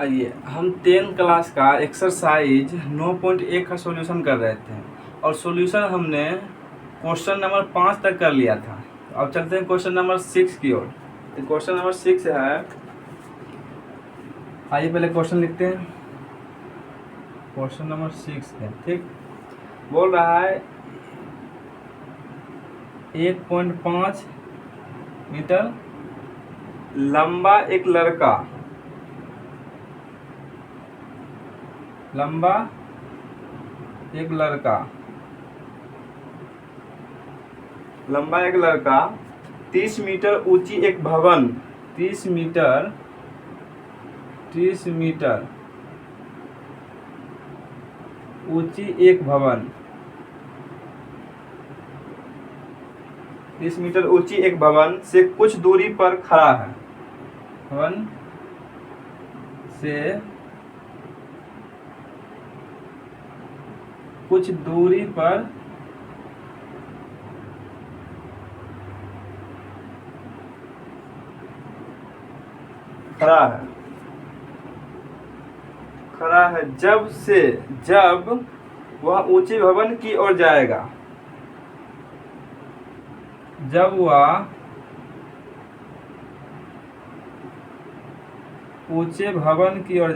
आइए हम 10 क्लास का एक्सरसाइज 9.1 का सॉल्यूशन कर रहे थे और सॉल्यूशन हमने क्वेश्चन नंबर 5 तक कर लिया था। अब चलते हैं क्वेश्चन नंबर 6 की ओर। तो क्वेश्चन नंबर 6 है, आइए पहले क्वेश्चन लिखते हैं। क्वेश्चन नंबर 6 है, ठीक। बोल रहा है 1.5 मीटर लंबा एक लड़का लंबा एक लड़का 30 मीटर ऊंची एक भवन 30 मीटर ऊंची एक भवन 30 मीटर ऊंची एक भवन से कुछ दूरी पर खड़ा है। भवन से कुछ दूरी पर खड़ा है जब वह ऊंचे भवन की ओर जाएगा। जब वह ऊंचे भवन की ओर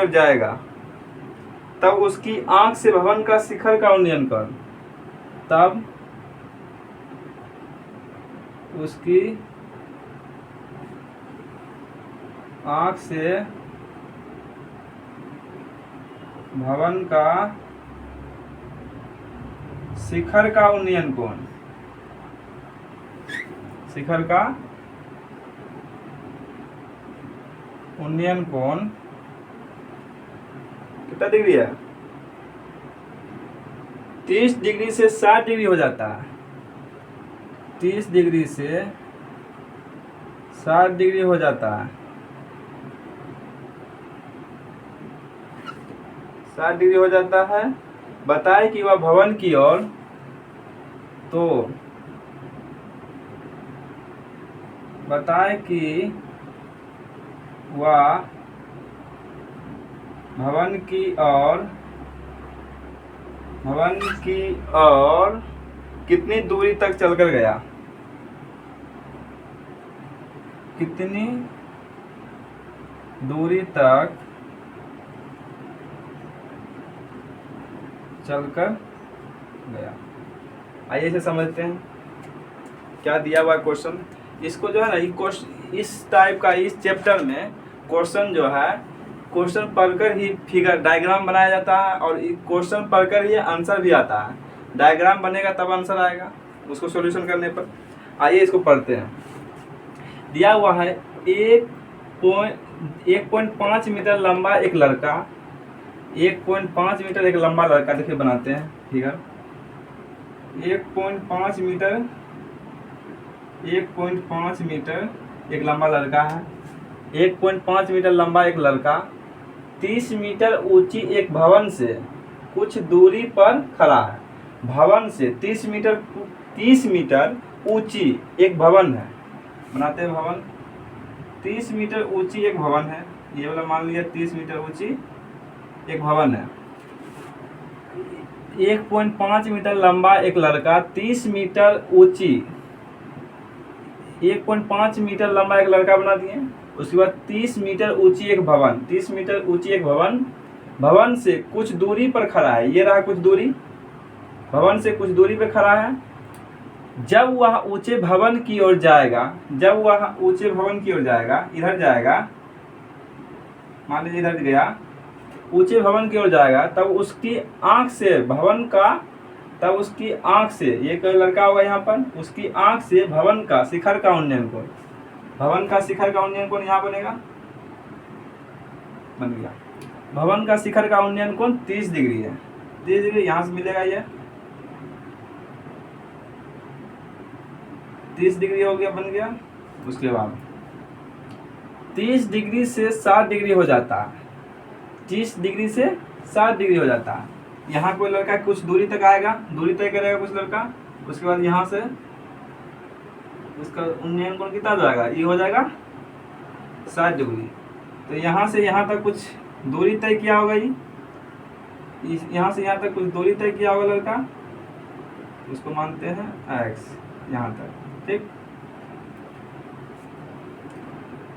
जाएगा तब उसकी आंख से भवन का शिखर का उन्नयन कर। तब उसकी आंख से भवन का शिखर का उन्नयन कोण कितना डिग्री है? 30 डिग्री से 60 डिग्री हो जाता है। 30 डिग्री से 60 डिग्री हो जाता है। 60 डिग्री हो जाता है। बताए कि वह भवन की ओर भवन की ओर कितनी दूरी तक चलकर गया? कितनी दूरी तक चलकर गया? आइए इसे समझते हैं। क्या दिया हुआ क्वेश्चन, इसको जो है ना, इस टाइप का इस चैप्टर में क्वेश्चन जो है, क्वेश्चन पढ़कर ही फिगर डायग्राम बनाया जाता है और क्वेश्चन पढ़कर ही आंसर भी आता है। डायग्राम बनेगा तब आंसर आएगा उसको सॉल्यूशन करने पर। आइए इसको पढ़ते हैं। दिया हुआ है 1.5 मीटर लंबा एक लड़का 1.5 मीटर एक लंबा लड़का, देखिए बनाते हैं फिगर। 1.5 मीटर एक लंबा लड़का है। 1.5 मीटर लंबा एक लड़का 30 मीटर ऊंची एक भवन से कुछ दूरी पर खड़ा है। भवन से 30 मीटर ऊंची एक भवन है। बनाते हैं भवन। 30 मीटर ऊंची एक भवन है, ये वाला मान लिया 30 मीटर ऊंची एक भवन है। 1.5 मीटर लंबा एक लड़का 30 मीटर ऊंची 1.5 मीटर लंबा एक लड़का बना दिए। उसके बाद 30 मीटर ऊंची एक भवन 30 मीटर ऊंची एक भवन से कुछ दूरी पर खड़ा है। ये रहा कुछ दूरी, भवन से कुछ दूरी पर खड़ा है। जब वह ऊंचे भवन की ओर जाएगा इधर जाएगा, मान लीजिए इधर गया, ऊंचे भवन की ओर जाएगा, तब उसकी आंख से ये कोई लड़का होगा यहाँ पर, उसकी आंख से भवन का शिखर का उन्नयन कोण यहाँ बनेगा, बन गया। भवन का शिखर का उन्नयन कोण 30 डिग्री है। 30 डिग्री यहाँ से मिलेगा, ये 30 डिग्री हो गया, बन गया। उसके बाद 30 डिग्री से 60 डिग्री हो जाता है। 30 डिग्री से 60 डिग्री हो जाता है। यहाँ कोई लड़का कुछ दूरी तक आएगा, दूरी तय करेगा कुछ लड़का, उसके बाद यहाँ से उसका उन्नयन कोण कितना जाएगा, ये हो जाएगा 60 डिग्री। तो यहाँ से यहाँ तक कुछ दूरी तय किया होगा, ये यहाँ से यहाँ तक कुछ दूरी तय किया होगा लड़का, उसको मानते हैं x यहाँ तक। ठीक,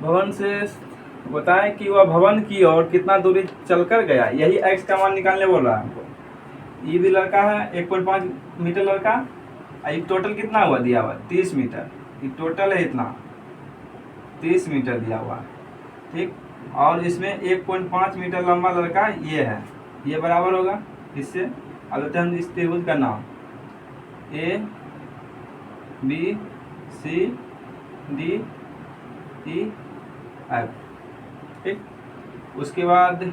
भवन से बताएं कि वह भवन की ओर कितना दूरी चलकर गया, यही x का मान निकालने बोल रहा है हमको। ये भी लड़का है 1.5 मीटर लड़का, ये टोटल कितना हुआ दिया हुआ 30 मीटर, ये टोटल है इतना 30 मीटर दिया हुआ। ठीक, और इसमें 1.5 मीटर लंबा लड़का ये है, ये बराबर होगा इससे। अब लेते हैं हम इस त्रिभुज का नाम A B C D E F। ठीक, उसके बाद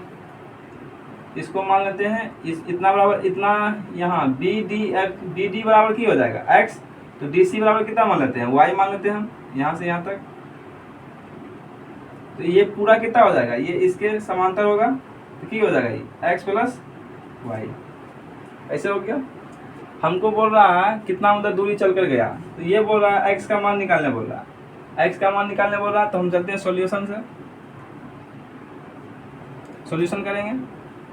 इसको मान लेते हैं इतना बराबर इतना, यहाँ बी डी बराबर की हो जाएगा x, तो डी सी बराबर कितना मान लेते हैं y मान लेते हैं हम यहाँ से यहाँ तक। तो ये पूरा कितना हो जाएगा, ये इसके समांतर होगा, तो की हो जाएगा ये x प्लस वाई। ऐसे हो गया। हमको बोल रहा है कितना मतलब दूरी चल कर गया, तो ये बोल रहा है x का मान निकालने बोल रहा है, x का मान निकालने बोल रहा है। तो हम चलते हैं सॉल्यूशन से, सॉल्यूशन करेंगे।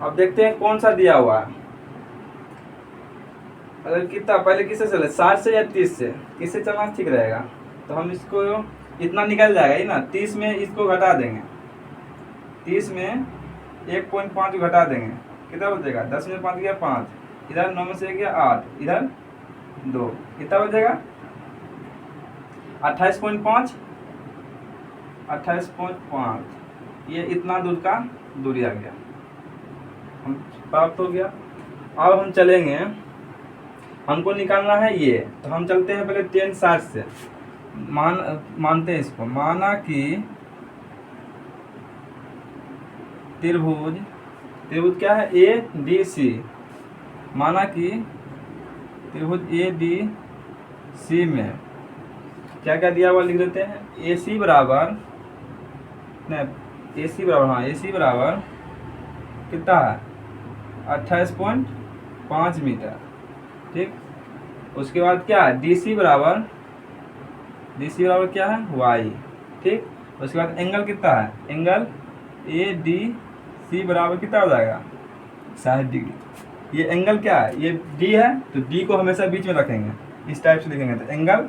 अब देखते हैं कौन सा दिया हुआ है। अगर कितना पहले किससे चले, 60 से या 30 से, किससे चलना ठीक रहेगा। तो हम इसको इतना निकल जाएगा ही ना, 30 में इसको घटा देंगे, 30 में 1.5 घटा देंगे, कितना बचेगा 10 में 5 गया 5, इधर 9 में से गया 8, इधर 2, कितना बचेगा 28.5, 28.5। ये इतना दूर का दूरी आ गया, हम प्राप्त हो गया। अब हम चलेंगे, हमको निकालना है ये, तो हम चलते हैं पहले 10 60 से, मानते हैं इसको। माना कि त्रिभुज क्या है ए डी सी, माना कि त्रिभुज ए डी सी में क्या क्या दिया हुआ लिख देते हैं। ए सी बराबर कितना है 28.5 मीटर। ठीक, उसके बाद क्या है डी सी बराबर क्या है y। ठीक, उसके बाद एंगल कितना है, एंगल ए डी सी बराबर कितना हो जाएगा 60 डिग्री। ये एंगल क्या है, ये d है, तो d को हमेशा बीच में रखेंगे, इस टाइप से लिखेंगे। तो एंगल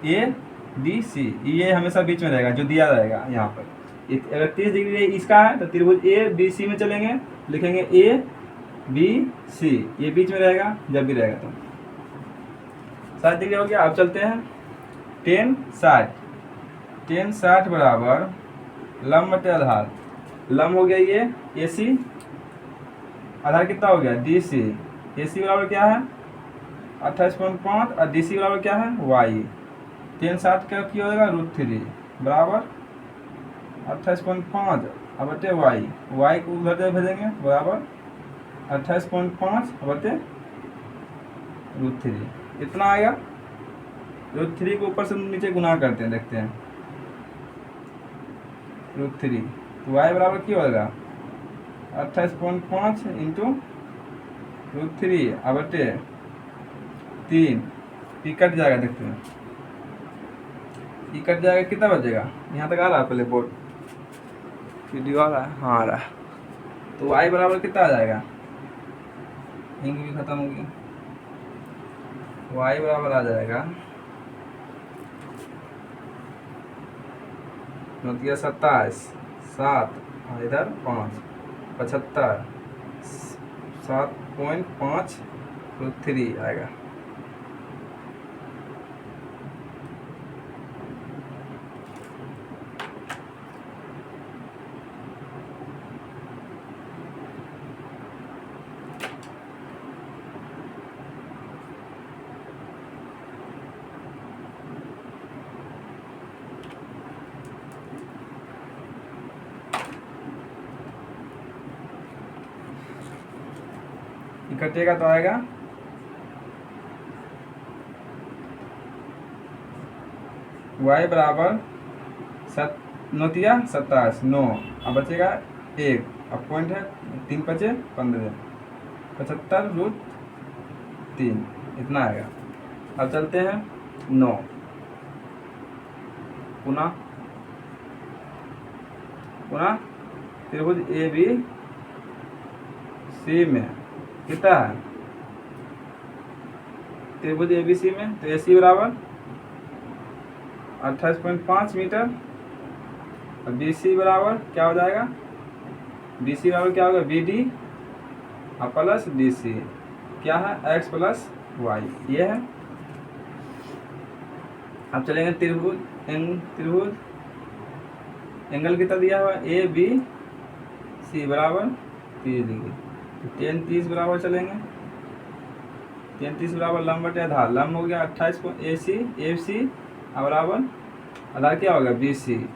ए डी सी ये हमेशा बीच में रहेगा, जो दिया रहेगा यहाँ पर। अगर 30 डिग्री इसका है तो त्रिभुज ए बी सी में चलेंगे, लिखेंगे ए बी सी, ये बीच में रहेगा जब भी रहेगा। तो 60 डिग्री हो गया। अब चलते हैं 10 60 बराबर लंब बटे आधार, लंब हो गया ये ए सी, आधार कितना हो गया डी सी। ए सी बराबर क्या है 28.5 और डी सी बराबर क्या है वाई। 10 60 का क्या होगा √3 बराबर 28.5 अब बटे वाई, वाई को उधर भेजेंगे बराबर 28.5 बटे √3, इतना आएगा। √3 को ऊपर से नीचे गुना करते हैं, देखते हैं √3, तो वाई बराबर क्या होगा 28.5 इंटू √3 अब बटे 3, ये कट जाएगा, देखते हैं ये कट जाएगा, कितना बचेगा। यहाँ तक आ रहा है पहले बोर्ड वीडियो आ रहा है, हाँ आ रहा है। तो y बराबर कितना आ जाएगा, इंक भी खत्म हो गई, y बराबर आ जाएगा 27 7 और इधर 5 75 7.5 √3 आएगा। कटेगा तो आएगा y बराबर 27 9, अब बचेगा 1, अब पॉइंट है 3 5 15, 75√3 इतना आएगा। अब चलते हैं 9 पुनः त्रिभुज ए बी सी में कितना है, त्रिभुज ए बी सी में तो ए सी बराबर 28.5 मीटर और बी सी बराबर क्या हो जाएगा, बी सी बराबर क्या होगा B D plus D C, क्या है एक्स प्लस वाई, ये है। अब चलेंगे त्रिभुज एंगल कितना दिया हुआ है ए बी सी बराबर 30 डिग्री, तो 10-30 बराबर चलेंगे, 10-30 बराबर लंब बटे आधार, लंब हो गया 28 ए सी बराबर आधार क्या होगा बी सी,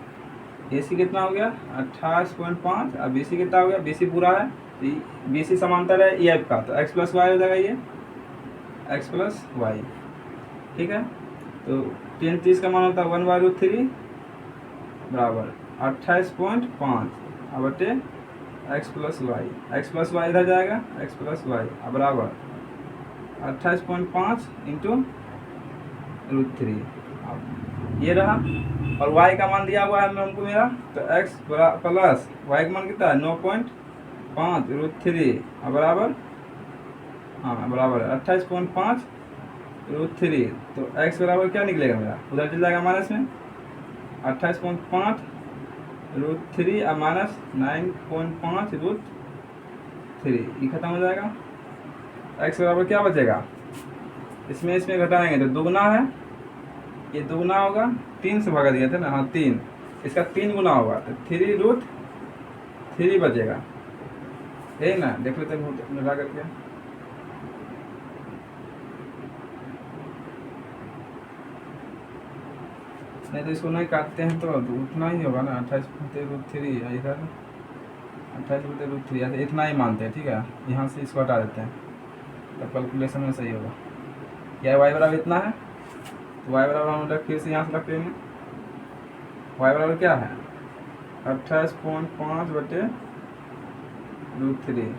ए सी कितना हो गया 28.5 और बी सी कितना हो गया, बी सी पूरा है, बी सी समांतर है ई एफ का, तो एक्स प्लस वाई हो जाएगा, ये एक्स प्लस वाई, ठीक है। तो 10-30 का मान होता है 1/√3 बराबर 28.5 बटे एक्स प्लस वाई इधर जाएगा, एक्स प्लस वाई बराबर 28.5 इंटू √3 ये रहा। और y का मान दिया हुआ है हमको मेरा, तो x प्लस y का मान कितना है 9.5 √3 बराबर बराबर 28.5 √3, तो x बराबर क्या निकलेगा मेरा, उधर चल जाएगा माइनस में 28.5 √3 और माइनस 9.5 √3, ये खत्म हो जाएगा। x बराबर क्या बचेगा, इसमें घटाएंगे तो दुगना है, ये दुगना होगा 3 से भगा दिया था ना, हाँ 3, इसका 3 गुना होगा तो 3√3 बचेगा, है ना, देख लेते हैं मिला करके। नहीं तो इसको नहीं काटते हैं तो उतना ही होगा ना, 28/√3 इधर 28/√3 इतना ही मानते हैं, ठीक है। यहाँ से इसको हटा देते हैं तो कैलकुलेशन में सही होगा। क्या y बराबर इतना है, तो y बराबर हम लोग फिर से यहाँ से रख लेंगे, y बराबर क्या है 28.5 बटे √3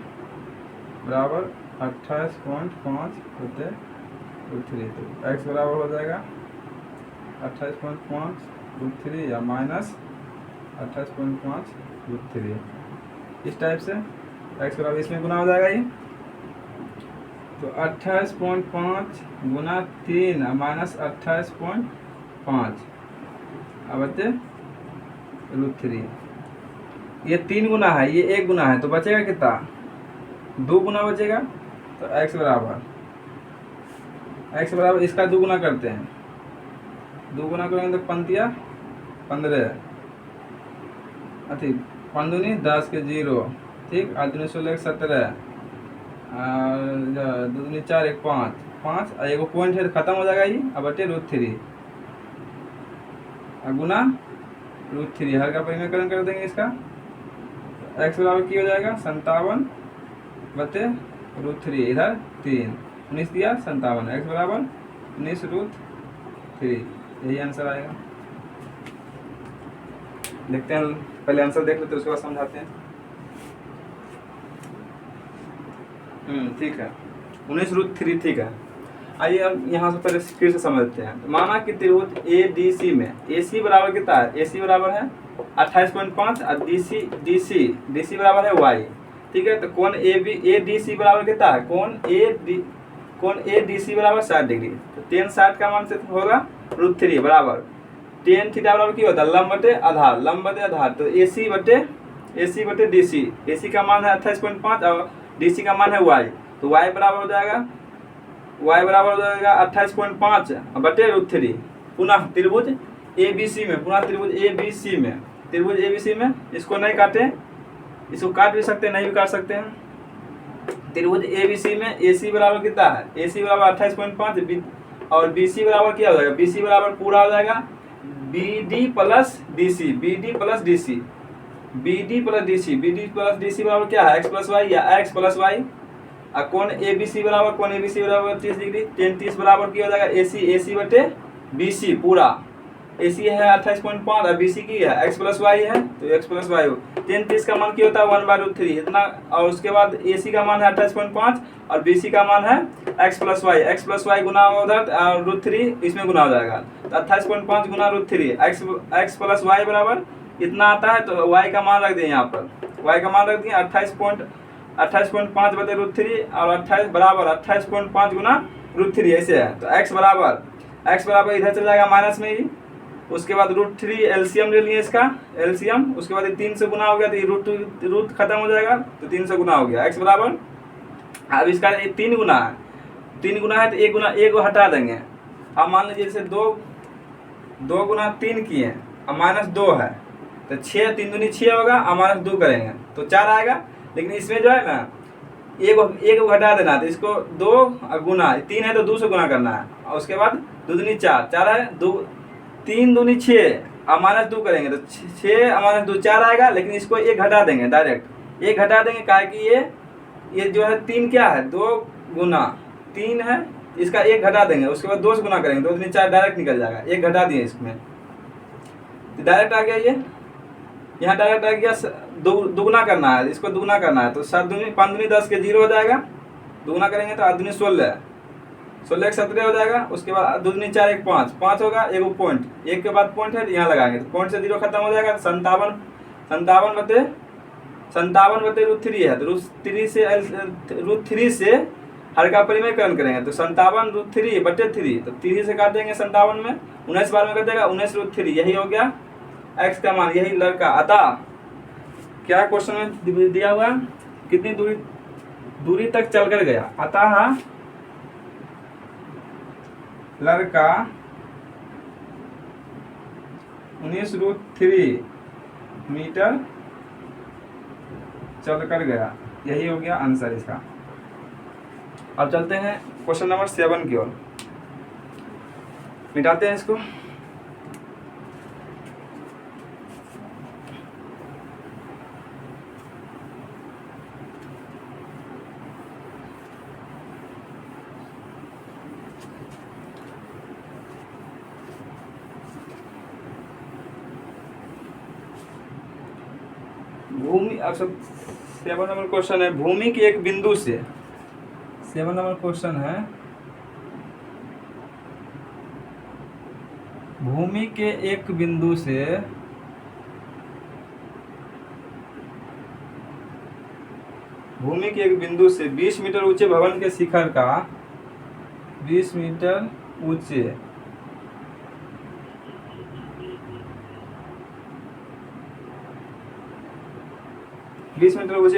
बराबर 28.5 बटे √3, तो x बराबर हो जाएगा 28.5 √3 या माइनस 28.5 √3, इस टाइप से x बराबर इसमें गुना हो जाएगा ये, तो 28.5 गुना 3 माइनस 28.5 बचे √3, ये 3 गुना है, ये 1 गुना है, तो बचेगा कितना 2 गुना बचेगा, तो x बराबर इसका 2 गुना करते हैं, 2 गुना करेंगे तो 15 5 दूनी 10 के 0, ठीक, 8 दूनी 16 17 और 2 दूनी 4 1 5 और एगो पॉइंट है तो खत्म हो जाएगा ये, अब बटे √3 गुना √3, हर का परिमेयकरण कर देंगे इसका, x बराबर की हो जाएगा 57 बटे √3, इधर 3 19 दिया 57, x बराबर 19√3, यही आंसर आएगा। देखते हैं, पहले आंसर देख लेते हैं उसके बाद समझाते हैं। ठीक है 19√3, ठीक है। आइए अब यहाँ से पहले फिर से समझते हैं। तो माना कि त्रिभुज ए डी सी में ए सी बराबर कितना है, ए सी बराबर है 28.5 और डी सी बराबर है y, ठीक है। तो कोण ए डी सी बराबर कितना है, कोण ए डी सी बराबर 60 डिग्री, तो 10 60 का मान से होगा √3 बराबर 10 थीटा बराबर क्या होता है लंब बटे आधार, तो ए सी बटे डी सी का मान है 28.5 और डी सी का मान है y, तो y बराबर हो जाएगा 28.5 बटे √3। पुनः त्रिभुज ए बी सी में इसको नहीं काटे, इसको काट भी सकते हैं नहीं भी काट सकते हैं। त्रिभुज ए बी सी में ए सी बराबर कितना है, ए सी बराबर 28.5 और बी सी बराबर क्या हो जाएगा, बी सी बराबर पूरा हो जाएगा B D plus D C बराबर क्या है एक्स प्लस वाई या एक्स प्लस वाई। कोण ए बी सी बराबर 30 डिग्री, 10 30 बराबर क्या हो जाएगा ए सी बटे बी सी पूरा, AC है 28.5 और BC की है x प्लस वाई है, तो x प्लस वाई हो 10 का मान क्या होता है 1/√3 इतना, और उसके बाद AC का मान है 28.5 और BC का मान है x प्लस वाई गुना होगा उधर और √3 इसमें गुना हो जाएगा, तो 28.5 गुना √3 x प्लस वाई बराबर इतना आता है, तो y का मान रख दिए यहाँ पर, y का मान रख दिए 28.5 बटे √3 और 28 बराबर 28.5 गुना √3 ऐसे है, तो x बराबर इधर चल जाएगा माइनस में ही, उसके बाद √3 एलसीएम ले लिए इसका एलसीएम, उसके बाद 3 से गुना हो गया तो रूट खत्म हो जाएगा, तो 3 से गुना हो गया x बराबर, अब इसका 3 गुना है तो 1 गुना 1 को हटा देंगे, अब मान लीजिए जैसे 2 गुना 3 किए अब -2 है, तो 6 3 दूनी 6 होगा और -2 करेंगे तो 4 आएगा, लेकिन इसमें जो है ना एक को घटा देना, तो इसको 2 गुना 3 है तो 2 से गुना करना है, और उसके बाद 2 दूनी 4 है 3 दूनी 6 और -2 करेंगे तो 6 और -2 4 आएगा, लेकिन इसको 1 घटा देंगे, डायरेक्ट 1 घटा देंगे, क्या कि ये जो है 3 क्या है 2 गुना 3 है, इसका 1 घटा देंगे, उसके बाद 2 से गुना करेंगे, 2 दूनी 4 डायरेक्ट निकल जाएगा, 1 घटा दिए इसमें तो डायरेक्ट आ गया, ये यहाँ डायरेक्ट आ गया, दुगुना करना है, इसको दुगुना करना है, तो 7 दूनी 5 दूनी 10 के 0 हो जाएगा, दुगुना करेंगे तो 8 दूनी 16 16 के 17 हो जाएगा, उसके बाद 2 दूनी 4 1 5 होगा, एक पॉइंट, एक के बाद पॉइंट है यहाँ लगाएंगे, तो पॉइंट से 0 खत्म हो जाएगा, 57 बटे √3 है, तो √3 से हर का परिमेयकरण करेंगे, तो 57 √3 बटे 3, तो 3 से काट देंगे 57 में 19 बार में कर देगा 19 √3, यही हो गया x का मान, यही लड़का। अतः क्या क्वेश्चन में दिया हुआ कितनी दूरी तक चलकर गया, अतः लड़का 19 मीटर चलकर गया, यही हो गया आंसर इसका। अब चलते हैं क्वेश्चन नंबर 7 की ओर, मिटाते हैं इसको। भूमि, अब सब 7 नंबर क्वेश्चन है, भूमि के एक बिंदु से 7 नंबर क्वेश्चन है, भूमि के एक बिंदु से भूमि के एक बिंदु से 20 मीटर ऊंचे भवन के शिखर का 20 मीटर ऊंचे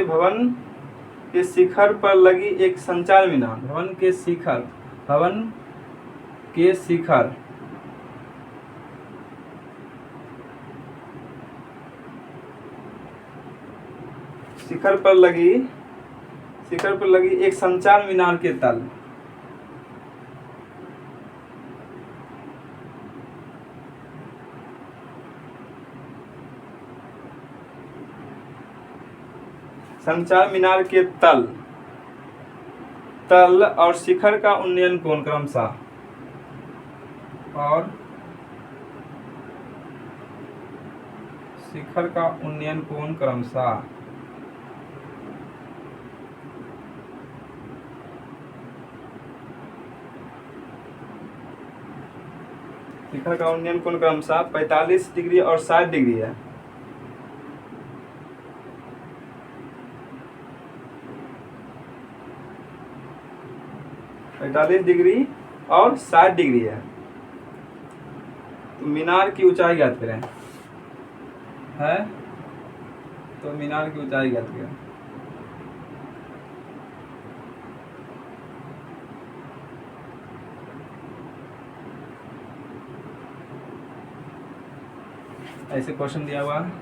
भवन के शिखर पर लगी एक संचार मीनार, भवन के शिखर पर लगी एक संचार मीनार के तल तल और शिखर का उन्नयन कोण क्रमशः शिखर का उन्नयन कोण क्रमशः 45 डिग्री और 60 डिग्री है। 45 डिग्री और 60 डिग्री है। तो मीनार की ऊंचाई ज्ञात करें, है तो मीनार की ऊंचाई ज्ञात करें। ऐसे क्वेश्चन दिया हुआ है।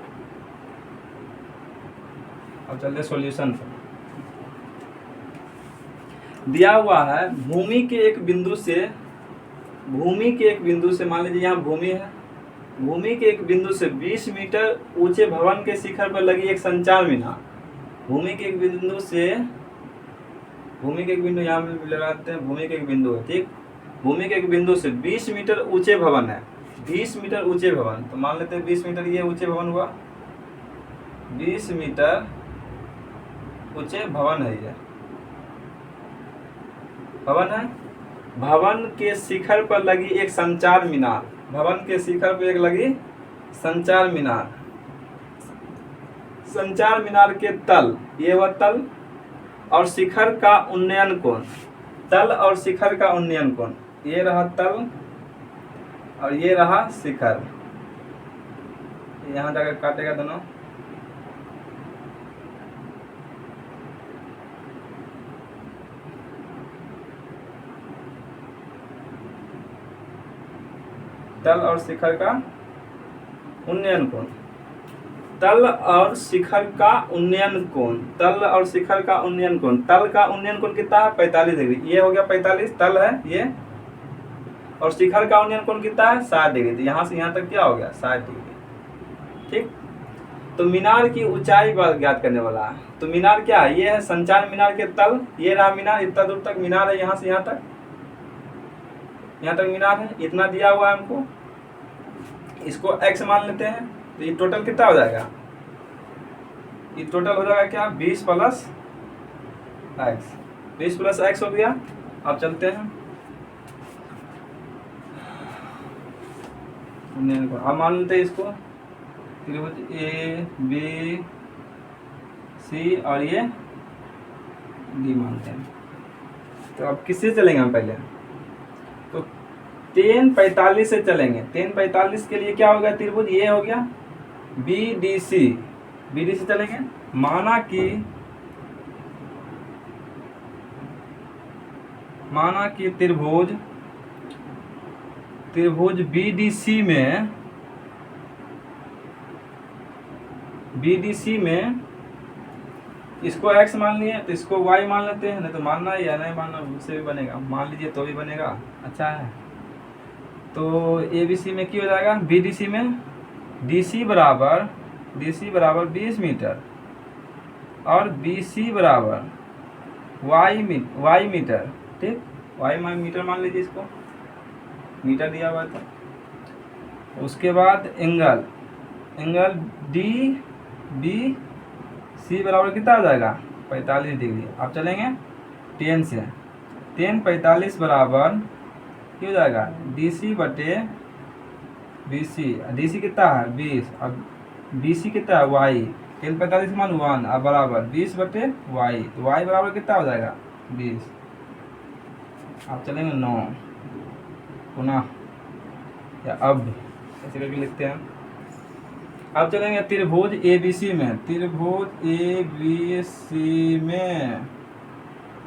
अब चलते सॉल्यूशन पर। दिया हुआ है भूमि के एक बिंदु से मान लीजिए यहाँ भूमि है, भूमि के एक बिंदु से 20 मीटर ऊंचे भवन के शिखर पर लगी एक संचार मीनार। भूमि के एक बिंदु यहाँ में लगाते हैं, भूमि के एक बिंदु है, ठीक। भूमि के एक बिंदु से 20 मीटर ऊंचे भवन है, 20 मीटर ऊंचे भवन, तो मान लेते हैं 20 मीटर ये ऊंचे भवन हुआ, 20 मीटर ऊंचे भवन है, ये भवन है। भवन के शिखर पर लगी एक संचार मीनार, भवन के शिखर पर एक लगी संचार मीनार, संचार मीनार के तल, ये वह तल और शिखर का उन्नयन कोण, तल और शिखर का उन्नयन कोण, ये रहा तल और ये रहा शिखर, यहाँ जाकर काटेगा दोनों। तल और शिखर का उन्नयन कोण, तल और शिखर का उन्नयन कोण, तल और शिखर का उन्नयन कोण, तल का उन्नयन कोण कितना है 45 डिग्री, ये हो गया 45, तल है ये, और शिखर का उन्नयन कोण कितना है 60 डिग्री, तो यहाँ से यहाँ तक क्या हो गया 60 डिग्री। ठीक, तो मीनार की ऊंचाई ज्ञात करने वाला है, तो मीनार क्या है, ये है संचार मीनार के तल, ये रहा मीनार, इतना दूर तक मीनार है, यहाँ से यहाँ तक, यहाँ तक मीनार है, इतना दिया हुआ है हमको, इसको x मान लेते हैं, तो ये टोटल कितना हो जाएगा, ये टोटल हो जाएगा क्या 20 प्लस x, 20 प्लस x हो गया। अब चलते हैं, अब मान लेते हैं इसको त्रिभुज ए बी सी और ये डी मानते हैं। तो अब किससे चलेंगे हम पहले, तो 10-45 से चलेंगे, 10-45 के लिए क्या हो गया त्रिभुज, ये हो गया BDC, BDC चलेंगे, माना कि त्रिभुज BDC में इसको x मान लिए, तो इसको y मान लेते हैं, नहीं तो मानना है या नहीं मानना उससे भी बनेगा, मान लीजिए तो भी बनेगा, अच्छा है। तो ABC में क्या हो जाएगा, BDC में DC बराबर 20 मीटर और BC बराबर y मीटर, ठीक, y मीटर मान लीजिए, इसको मीटर दिया हुआ था। उसके बाद एंगल DBC बराबर कितना हो जाएगा 45 डिग्री। अब चलेंगे 10 से, 10-45 बराबर क्या हो जाएगा DC बटे BC, DC कितना है 20, अब BC कितना है y, 10-45 मान 1, अब बराबर 20 बटे y, तो y बराबर कितना हो जाएगा 20। अब चलेंगे 9 पुनः या अब ऐसे करके लिखते हैं। अब चलेंगे त्रिभुज ABC में, त्रिभुज ABC में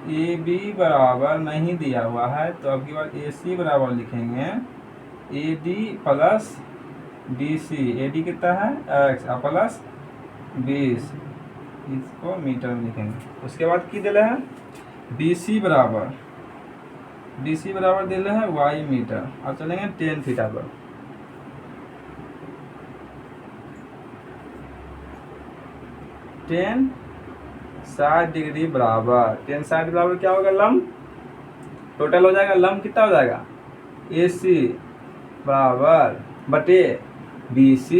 AB बराबर नहीं दिया हुआ है, तो अब की बार AC बराबर लिखेंगे AD प्लस BC, AD कितना है x प्लस 20, इसको मीटर में लिखेंगे। उसके बाद की दिले है BC बराबर दिले है y मीटर। अब चलेंगे 10 थीटा पर, टेन 60 डिग्री बराबर, 10-60 बराबर क्या होगा लंब, टोटल हो जाएगा लंब कितना हो जाएगा AC बराबर बटे BC,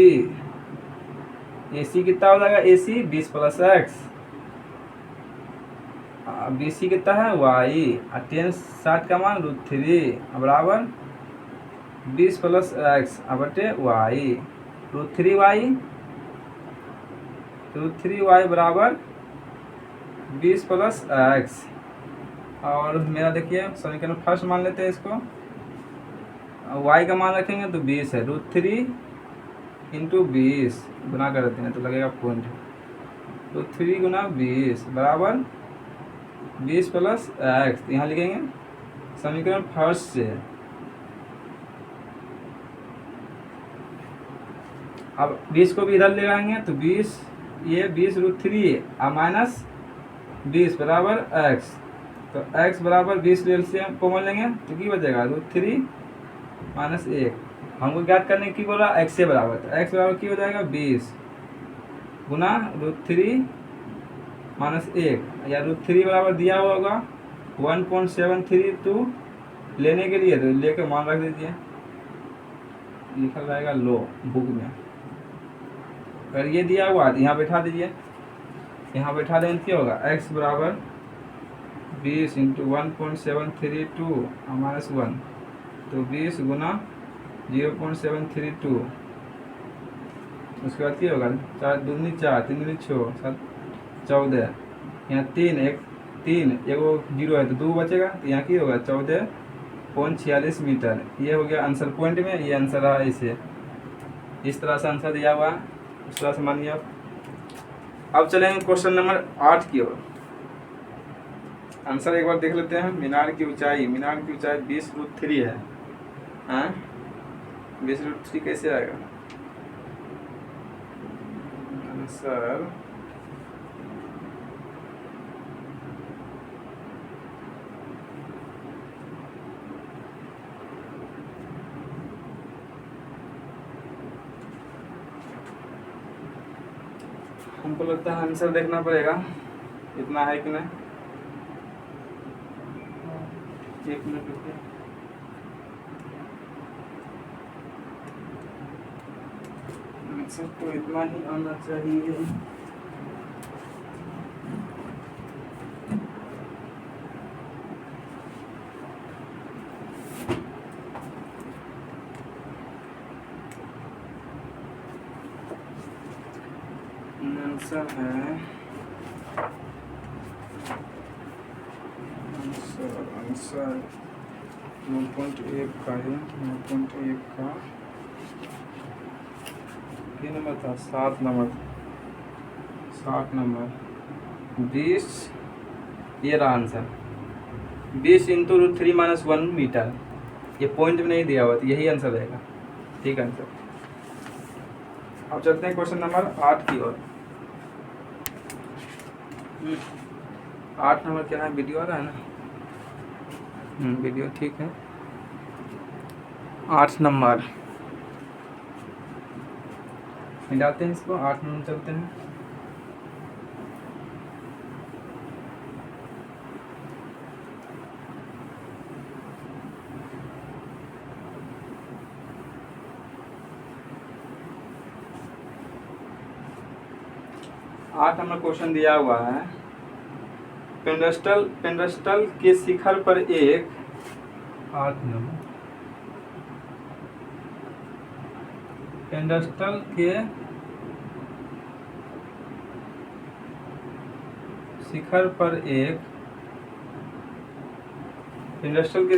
AC कितना हो जाएगा AC 20 प्लस x, BC कितना है y, 10-60 का मान √3 बराबर 20 प्लस x बटे y, √3y बराबर 20 प्लस x। और मेरा देखिए समीकरण फर्स्ट मान लेते हैं इसको, y का मान रखेंगे तो 20 है, √3 इंटू 20 गुना कर देते हैं तो लगेगा पॉइंट, √3 गुना 20 बराबर 20 प्लस x, यहाँ लिखेंगे समीकरण फर्स्ट से। अब 20 को भी इधर ले आएंगे तो 20 ये 20 √3 माइनस 20 बराबर x, तो x बराबर 20 एलसीएम कॉमन लेंगे तो क्या बचेगा √3 माइनस 1, हमको ज्ञात करने की बोला x से बराबर, तो x बराबर क्या हो जाएगा 20 गुना √3 माइनस 1, या √3 बराबर दिया हुआ होगा 1.732 लेने के लिए, तो लेके मान रख दीजिए लिखा रहेगा लो बुक में। अगर ये दिया हुआ तो यहाँ बैठा दीजिए, यहाँ बैठा देंगे क्या होगा, x बराबर 20 इंटू 1.732 -1, तो 20 गुना 0.732, उसके बाद क्या होगा, 4 दूनी 4 3 दूनी 6 7 14, यहाँ 3 एगो जीरो है तो 2 बचेगा, तो यहाँ की होगा 14.46 मीटर। ये हो गया आंसर पॉइंट में, ये आंसर रहा इसे, इस तरह से आंसर दिया हुआ है, उस तरह से मानिए आप। अब चलेंगे क्वेश्चन नंबर 8 की ओर। आंसर एक बार देख लेते हैं। मीनार की ऊंचाई 20√3 है। हाँ 20√3 कैसे आएगा आंसर? हमको लगता है आंसर देखना पड़ेगा इतना है कि नहीं। 1 मिनट रुकिए। आंसर तो इतना ही आना चाहिए। आंसर है आंसर 9.1 का है, 9.1 का ये नंबर था 7 नंबर 20, ये रहा आंसर 20 इंटू √3 -1 मीटर। ये पॉइंट में नहीं दिया हुआ तो यही आंसर रहेगा, ठीक है आंसर। अब चलते हैं क्वेश्चन नंबर 8 की ओर। 8 नंबर क्या है, वीडियो आ रहा है ना, वीडियो ठीक है। 8 नंबर मिलाते हैं इसको, 8 नंबर चलते हैं। आठ नंबर क्वेश्चन दिया हुआ है। पेंडस्टल के शिखर पर एक 8 नंबर पेंडस्टल के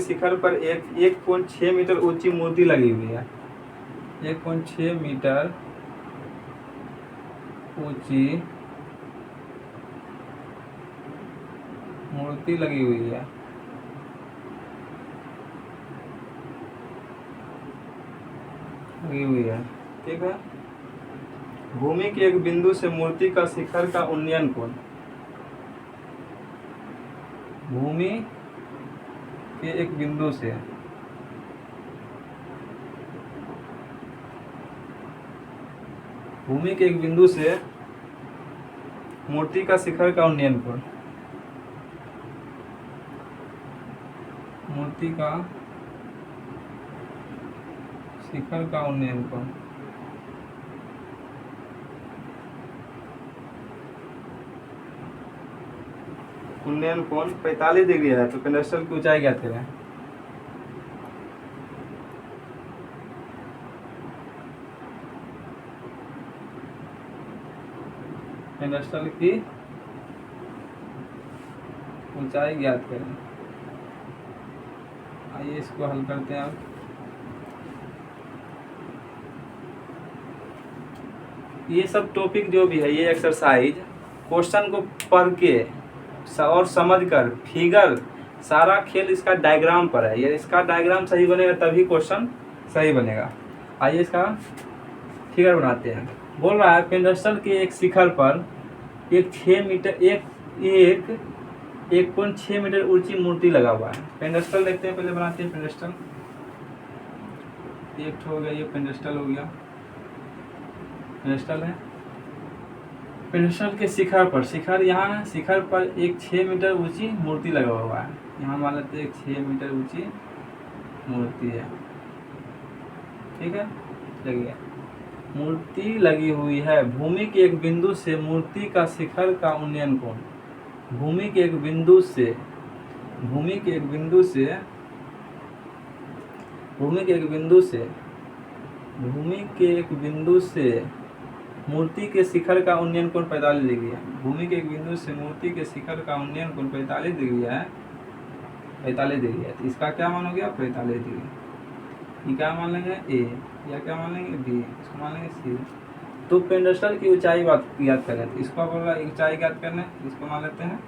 शिखर पर एक 1.6 मीटर ऊंची मूर्ति लगी हुई है। 1.6 मीटर ऊंची मूर्ति लगी हुई है। ठीक है। भूमि के एक बिंदु से मूर्ति का शिखर का उन्नयन कोण, भूमि के एक बिंदु से मूर्ति का शिखर का उन्नयन कोण, मूर्ति का शिखर का उन्नयन कोण उन्नयन कोण 45 डिग्री है। तो पेंडस्टल की ऊंचाई क्या करें, पेंडस्टल की ऊंचाई ज्ञात करें। आइए इसको हल करते हैं आप। ये सब टॉपिक जो भी है, ये एक्सरसाइज क्वेश्चन को पढ़ के और समझकर फिगर, सारा खेल इसका डायग्राम पर है। ये इसका डायग्राम सही बनेगा तभी क्वेश्चन सही बनेगा। आइए इसका फिगर बनाते हैं। बोल रहा है पेंडस्टल के एक शिखर पर एक 1.6 मीटर ऊंची मूर्ति लगा हुआ है। पेंडस्टल देखते हैं, पहले बनाते हैं पेंडस्टल। एक हो गया, ये पेंडस्टल हो गया, पेंडस्टल है। पेंडस्टल के शिखर पर, शिखर पर एक 6 मीटर ऊंची मूर्ति लगा हुआ है। यहाँ मान लेते हैं एक 6 मीटर ऊंची मूर्ति है। ठीक है, लगी मूर्ति लगी हुई है, भूमि के एक बिंदु से मूर्ति का शिखर का उन्नयन कोण, भूमि के एक बिंदु से भूमि के एक बिंदु से भूमि के एक बिंदु से भूमि के एक बिंदु से मूर्ति के शिखर का उन्नयन कोण 45 डिग्री है। भूमि के एक बिंदु से मूर्ति के शिखर का उन्नयन कोण 45 डिग्री है, 45 डिग्री है। तो इसका क्या मान हो गया 45 डिग्री। ये क्या मान लेंगे ए, या क्या मान लेंगे बी, इसको मान लेंगे सी। तो पेंडस्टल की ऊंचाई बात याद करें तो इसको बोल रहा है ऊंचाई याद करने, इसको मान लेते हैं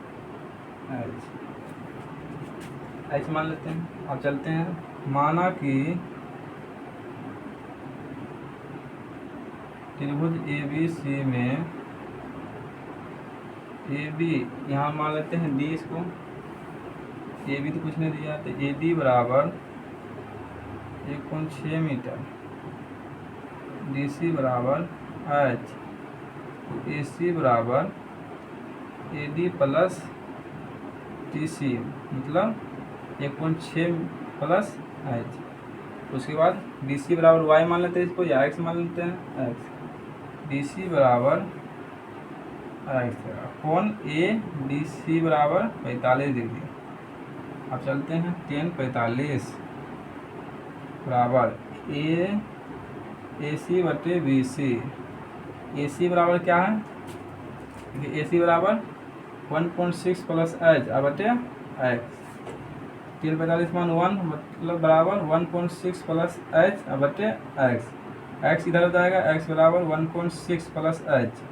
एच मान लेते हैं। अब चलते हैं, माना कि त्रिभुज ए बी सी में ए बी, यहाँ मान लेते हैं डी, इसको ए बी तो कुछ नहीं दिया, तो ए डी बराबर 1.6 मीटर, डी सी बराबर एच, ए सी बराबर A D plus T C, मतलब 1.6 प्लस एच। उसके बाद डी सी बराबर वाई मान लेते हैं इसको, या एक्स मान लेते हैं एक्स, डी सी बराबर एक्स, कोण ए डी सी बराबर 45 डिग्री। अब चलते हैं 10/45 बराबर ए सी बटे बी सी। ए सी बराबर क्या है, ए सी बराबर 1.6 प्लस एच बटे एक्स, 3/45 मान 1 मतलब बराबर 1.6 प्लस एच बटे एक्स, एक्स इधर हो जाएगा, एक्स बराबर 1.6 प्लस एच,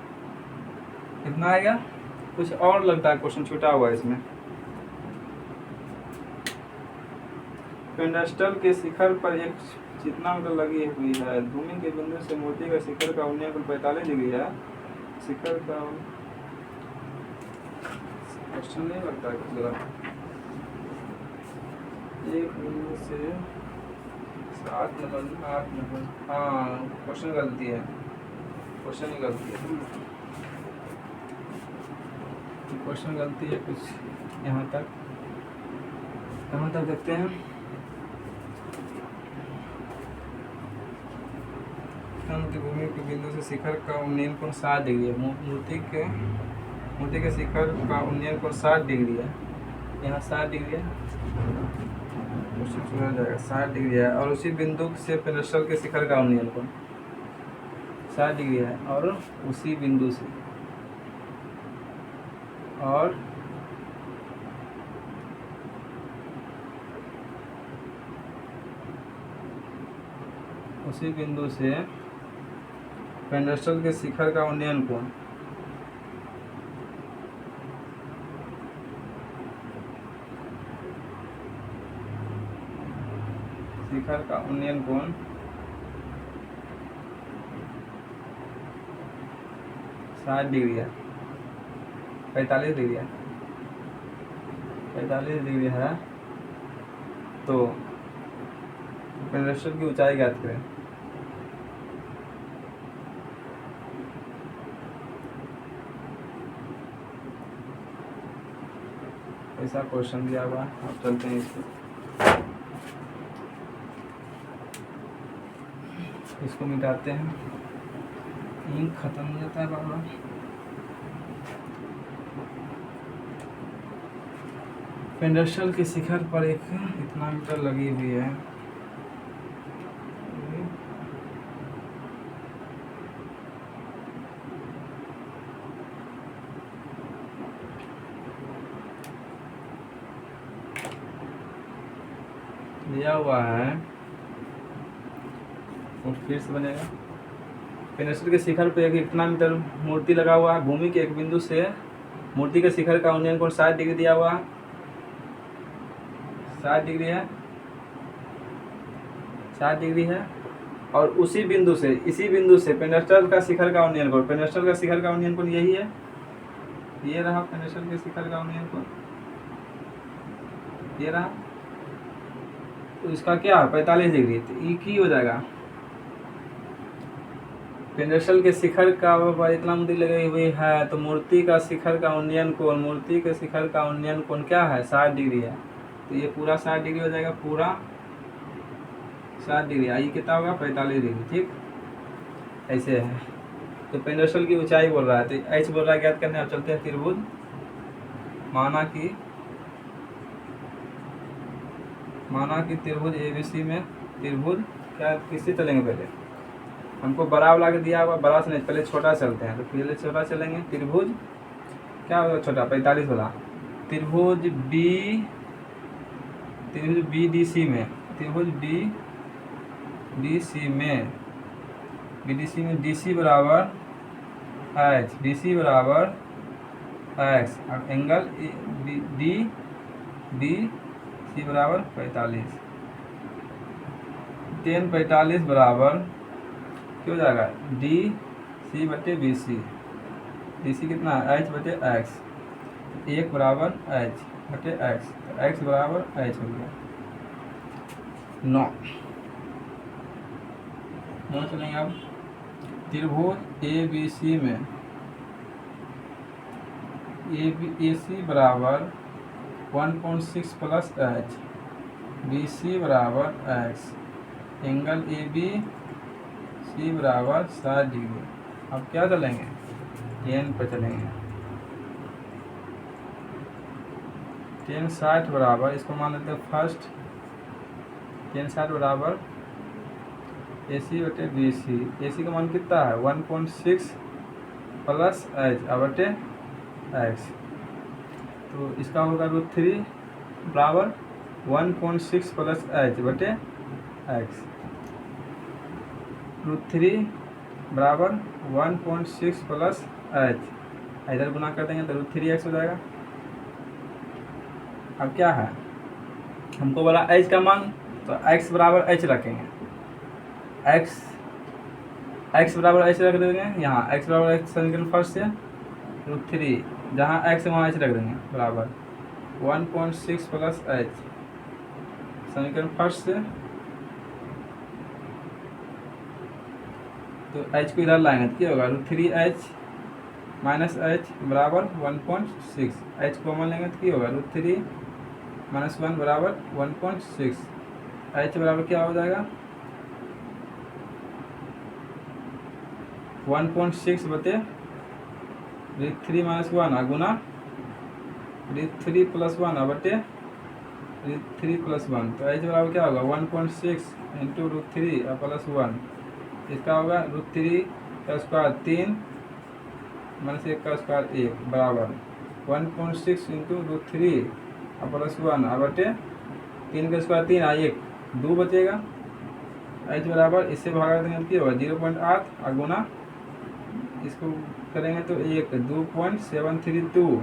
कितना आएगा। कुछ और लगता है क्वेश्चन छूटा हुआ है इसमें। पेंडस्टल के शिखर पर एक जितना मीटर लगी हुई है, भूमि के बिंदु से मूर्ति का शिखर का उन्नयन कोण 45 डिग्री है। शिखर का क्वेश्चन नहीं लगता है कुछ गलत, एक बिंदु से 7 नंबर 8 नंबर, हाँ क्वेश्चन गलती है, क्वेश्चन ही गलती है, क्वेश्चन गलती है कुछ। यहाँ तक देखते हैं, की भूमि के बिंदु से शिखर का उन्नयन कोण 60 डिग्री है। मूर्ति के शिखर का उन्नयन कोण 60 डिग्री है, यहाँ 60 डिग्री है, क्वेश्चन जाएगा 60 डिग्री है। और उसी बिंदु से पेंडस्टल के शिखर का उन्नयन कोण 60 डिग्री है, और उसी बिंदु से पेंडस्टल के शिखर का उन्नयन कोण शिखर का उन्नयन कोण 60 डिग्री है, 45 डिग्री है, 45 डिग्री है। तो पेंडस्टल की ऊंचाई ज्ञात करें। ऐसा क्वेश्चन दिया हुआ। अब चलते हैं इसको मिटाते हैं, इंक खत्म हो जाता है बार। पेंडस्टल के शिखर पर एक इतना मीटर लगी हुई है, दिया हुआ है, और फिर से बनेगा। पेंडस्टल के शिखर पर एक इतना मीटर मूर्ति लगा हुआ है, भूमि के एक बिंदु से मूर्ति के शिखर का उन्नयन कोण 60 डिग्री दिया हुआ है, 60 डिग्री है, 60 डिग्री है। और उसी बिंदु से, इसी बिंदु से पेंडस्टल का शिखर का उन्नयन कोण, पेंडस्टल का शिखर का उन्नयन कोण यही है, ये रहा पेंडस्टल के शिखर का उन्नयन कोण, ये रहा। तो इसका क्या है 45 डिग्री, तो ये की हो जाएगा। पेंडस्टल के शिखर का इतना मूर्ति लगी हुई है, तो मूर्ति का शिखर का उन्नयन कोण, मूर्ति के शिखर का उन्नयन कोण क्या है 60 डिग्री है, तो ये पूरा 60 डिग्री हो जाएगा, पूरा 60 डिग्री, आई कितना होगा 45 डिग्री। ठीक, ऐसे है। तो पेनिकल की ऊंचाई बोल रहा है, तो एच बोल रहा है ज्ञात करने। अब चलते हैं त्रिभुज। माना कि त्रिभुज ABC में त्रिभुज क्या, किससे चलेंगे पहले, हमको बड़ा वाला के दिया हुआ, बड़ा से नहीं, पहले छोटा चलते हैं। तो पहले छोटा चलेंगे। त्रिभुज क्या होगा छोटा, 45 वाला। त्रिभुज BDC में, त्रिभुज BDC में DC बराबर H, DC बराबर X, और एंगल DC बराबर 45। 10/45 बराबर क्यों जाएगा, DC बटे BC। DC कितना है, H बटे X, 1 बराबर H बटे X, तो X बराबर H हो गया। 9 चलेंगे अब। त्रिभुज ABC में AC बराबर 1.6 प्लस H, BC बराबर X, एंगल ABC बराबर 60 डिग्री। अब क्या चलेंगे, टेन पर चलेंगे। 10 60 बराबर, इसको मान लेते हैं फर्स्ट, 10 60 बराबर AC बटे BC। AC का मान कितना है 1.6 प्लस H बटे X, तो इसका होगा √3 बराबर 1.6 प्लस H बटे X। √3 बराबर 1.6 प्लस H, इधर गुना कर देंगे तो √3x हो जाएगा। अब क्या है, हमको बोला H का मान, तो x बराबर H रखेंगे। x बराबर H रख देंगे यहाँ, x बराबर H समीकरण फर्स्ट से, √3 जहाँ x है वहाँ H रख देंगे, बराबर 1.6 प्लस H समीकरण फर्स्ट से, तो H को इधर लाएंगे तो क्या होगा, √3h माइनस H बराबर 1.6, H को कॉमन लेंगे तो क्या होगा, √3 माइनस 1 बराबर 1.6, H बराबर क्या हो जाएगा 1.6 बटे √3 माइनस 1 गुना √3 प्लस 1 बटे √3 प्लस 1, तो H बराबर क्या होगा 1.6 इंटू √3 प्लस 1, इसका होगा √3 का स्क्वायर 3 माइनस 1 का स्क्वायर 1 बराबर 1.6 इंटू √3 प्लस 1 बटे 3 का स्क्वायर 3 1 2 बचेगा। H बराबर इससे भागा देंगे क्या होगा 0.8 गुना इसको करेंगे तो 2.732,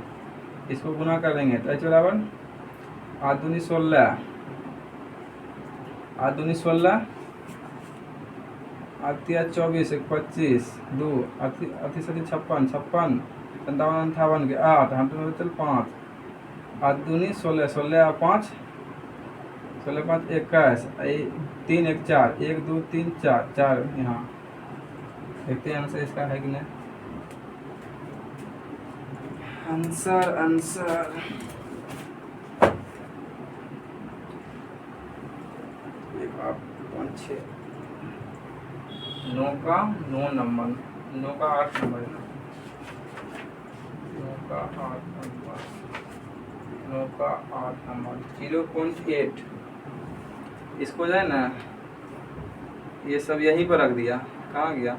इसको गुना करेंगे तो H बराबर 8 दूनी 16, 8 दूनी 16, 8 24, 1 25, 2 अति 56, 57, 58 के 8 हम 5, 8 दूनी 16, 16 5, 16 5 21, 3 1 4, 1 2 3 4 4, यहाँ देखते हैं आंसर इसका है कि नहीं। आंसर 9 का 9 नंबर, 9 का 8 नंबर है ना, 9 का 8 नंबर, 9 का 8 नंबर 0.8, इसको जो है ना ये सब यहीं पर रख दिया, कहाँ गया,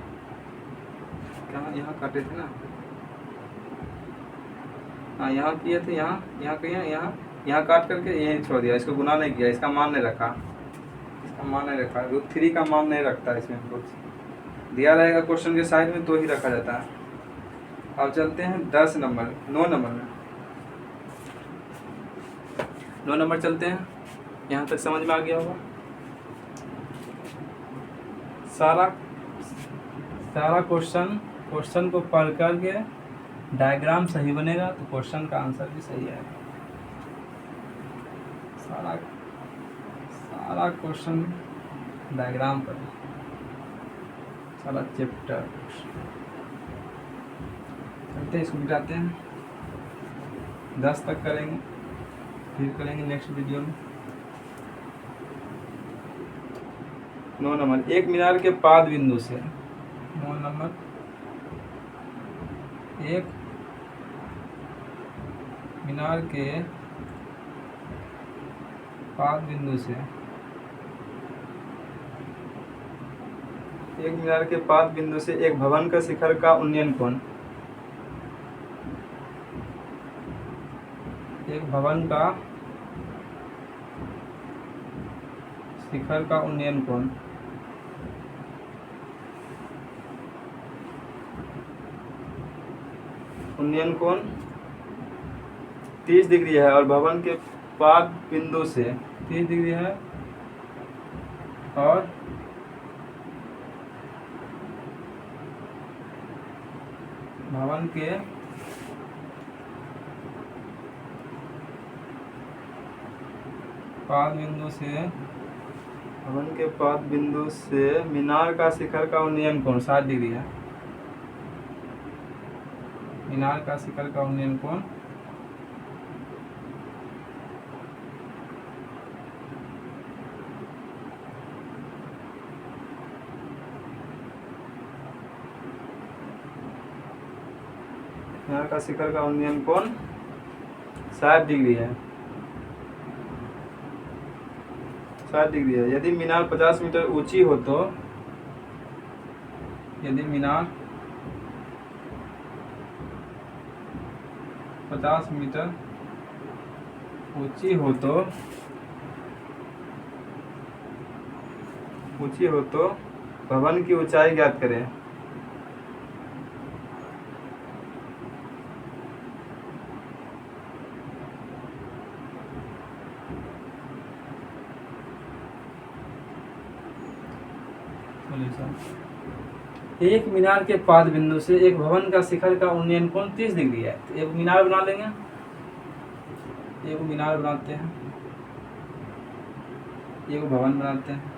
कहाँ, यहाँ काटे थे ना, हाँ यहाँ किए थे, यहाँ कहीं यहाँ काट करके यहीं छोड़ दिया, इसको गुना नहीं किया, इसका मान नहीं रखा, इसका मान नहीं रखा, √3 का मान नहीं रखता इसमें, कुछ दिया रहेगा क्वेश्चन के साइड में तो ही रखा जाता है। अब चलते हैं 10 नंबर, 9 नंबर में, 9 नंबर चलते हैं, यहाँ तक समझ में आ गया होगा। सारा क्वेश्चन को पढ़ करके डायग्राम सही बनेगा तो क्वेश्चन का आंसर भी सही आएगा। सारा क्वेश्चन डायग्राम पर, सारा चैप्टर चलते हैं, इसको मिटाते हैं, 10 तक करेंगे, फिर करेंगे नेक्स्ट वीडियो में। 9 नंबर, एक मीनार के पाद बिंदु से 9 नंबर, एक मीनार के पाद बिंदु से, एक मीनार के पाद बिंदु से एक भवन का शिखर का उन्नयन कोण, एक भवन का शिखर का उन्नयन कोण, उन्नयन कोण 30 डिग्री है और भवन के पाद बिंदु से 30 डिग्री है और भवन के पाद बिंदु से, भवन के पाद बिंदु से मीनार का शिखर का उन्नयन कोण 60 डिग्री है। मीनार का शिखर का उन्नयन कोण मीनार का शिखर का उन्नयन कोण 60 डिग्री है, 60 डिग्री है। यदि मीनार 50 मीटर ऊंची हो तो, यदि मीनार 50 मीटर ऊंची हो तो भवन की ऊंचाई ज्ञात करें। एक मीनार के पाद बिंदु से एक भवन का शिखर का उन्नयन कोण 30 डिग्री है। तो एक मीनार बना लेंगे, एक मीनार बनाते हैं, एक भवन बनाते हैं,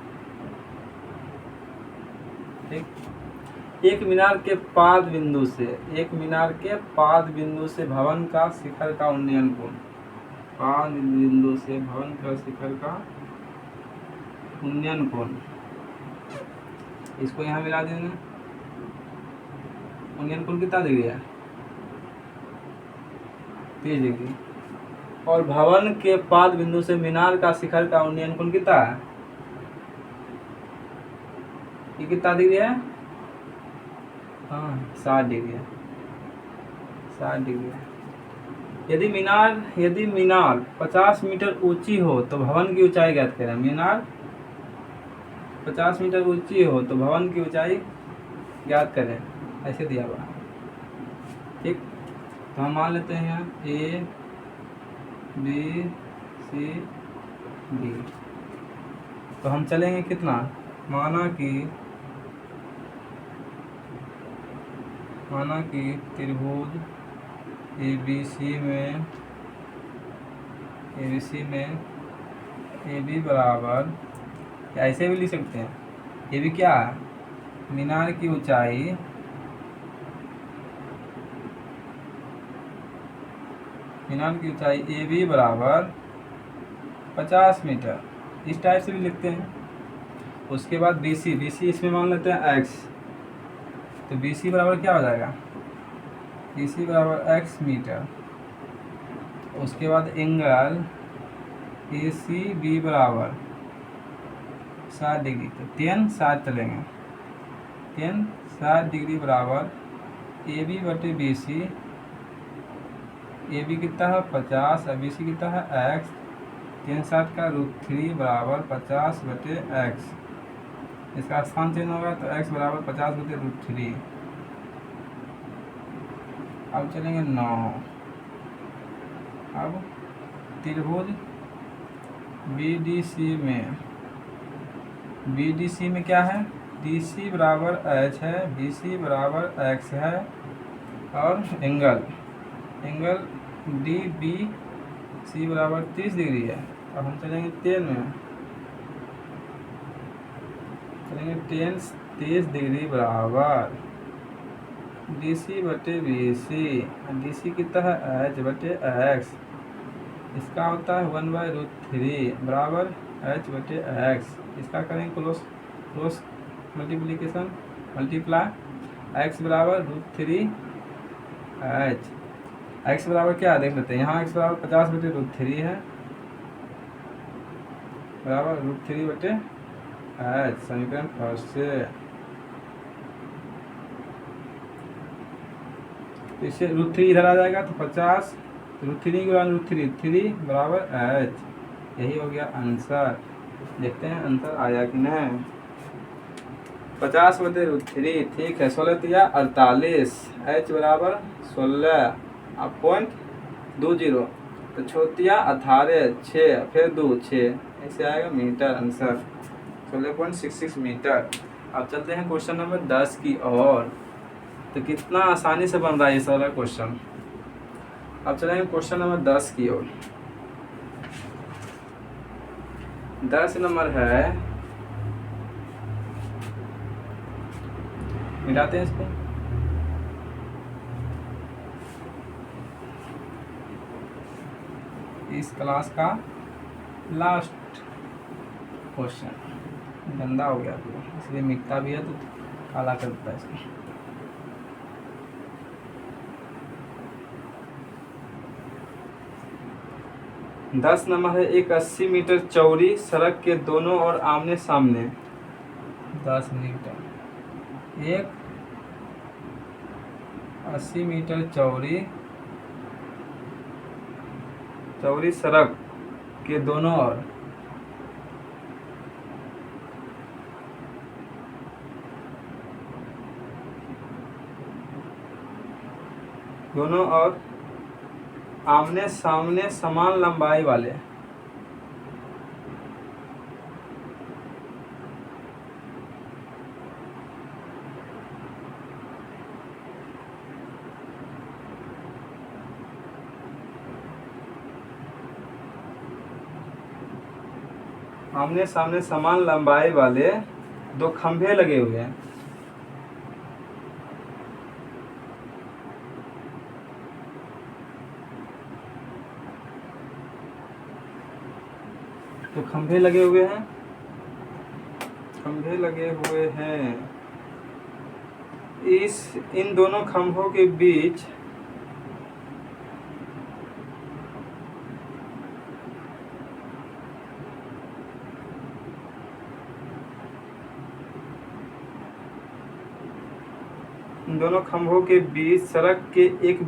ठीक। एक मीनार के पाद बिंदु से, एक मीनार के पाद बिंदु से भवन का शिखर का उन्नयन कोण, पाद बिंदु से भवन का शिखर का उन्नयन कोण, इसको यहाँ मिला देंगे। उन्नयन कोण कितना डिग्री है? 30 डिग्री। और भवन के पाद बिंदु से मीनार का शिखर का उन्नयन कोण कितना है? ये कितना डिग्री है? हाँ, 60 डिग्री है, 60 डिग्री है। यदि मीनार 50 मीटर ऊंची हो तो भवन की ऊंचाई ज्ञात करें। मीनार 50 मीटर ऊंची हो तो भवन की ऊंचाई ज्ञात करें, ऐसे दिया हुआ, ठीक। तो हम मान लेते हैं A B C D। तो हम चलेंगे कितना, माना कि त्रिभुज ABC में AB बराबर, ऐसे भी लिख सकते हैं, AB क्या है? मीनार की ऊंचाई AB बराबर 50 मीटर, इस टाइप से भी लिखते हैं। उसके बाद BC इसमें मान लेते हैं X, तो BC बराबर क्या हो जाएगा? BC बराबर X मीटर। उसके बाद एंगल ACB बराबर 60 डिग्री, तो 10 60 चलेंगे, 10 60 डिग्री बराबर AB बटे BC। AB कितना है? 50 और BC कितना है? X। 10 60 का √3 बराबर 50 बटे X। इसका स्थान चेंज होगा तो X बराबर 50 बटे √3। अब चलेंगे 9। अब त्रिभुज BDC में क्या है? DC बराबर H है, BC बराबर X है, और एंगल DBC बराबर 30 डिग्री है। अब हम चलेंगे 10 में, चलेंगे 10 30 डिग्री बराबर DC बटे BC। DC कितना है? H बटे X। इसका होता है 1/√3 बराबर H बटे X। इसका करेंगे close, cross multiplication multiply x बराबर √3h। x बराबर क्या देख लेते हैं, यहाँ x बराबर 50/√3 है, बराबर √3/h समीकरण फर्स्ट से। इससे √3 इधर आ जाएगा तो 50 √3 के बाद √3 3 बराबर h। यही हो गया आंसर। देखते हैं आंसर आया कि नहीं। 50/√3 ठीक है। 16×3 = 48, h बराबर 16.20 तो 6×3 = 18 फिर 2 6 ऐसे आएगा मीटर आंसर 16.66 मीटर। अब चलते हैं क्वेश्चन नंबर 10 की ओर। तो कितना आसानी से बन रहा है ये सारा क्वेश्चन। अब चलेंगे क्वेश्चन नंबर 10 की ओर। 10 नंबर है, मिटाते हैं इसको। इस क्लास का लास्ट क्वेश्चन गंदा हो गया पूरा, इसलिए मिटता भी है तो काला कर देता है इसको। दस नंबर है, एक 80 मीटर चौड़ी सड़क के दोनों ओर आमने सामने 10 मीटर, एक 80 मीटर चौड़ी सड़क के दोनों ओर आमने सामने समान लंबाई वाले दो खंभे लगे हुए हैं। तो खंभे लगे हुए हैं। इन दोनों खंभों के बीच सड़क के एक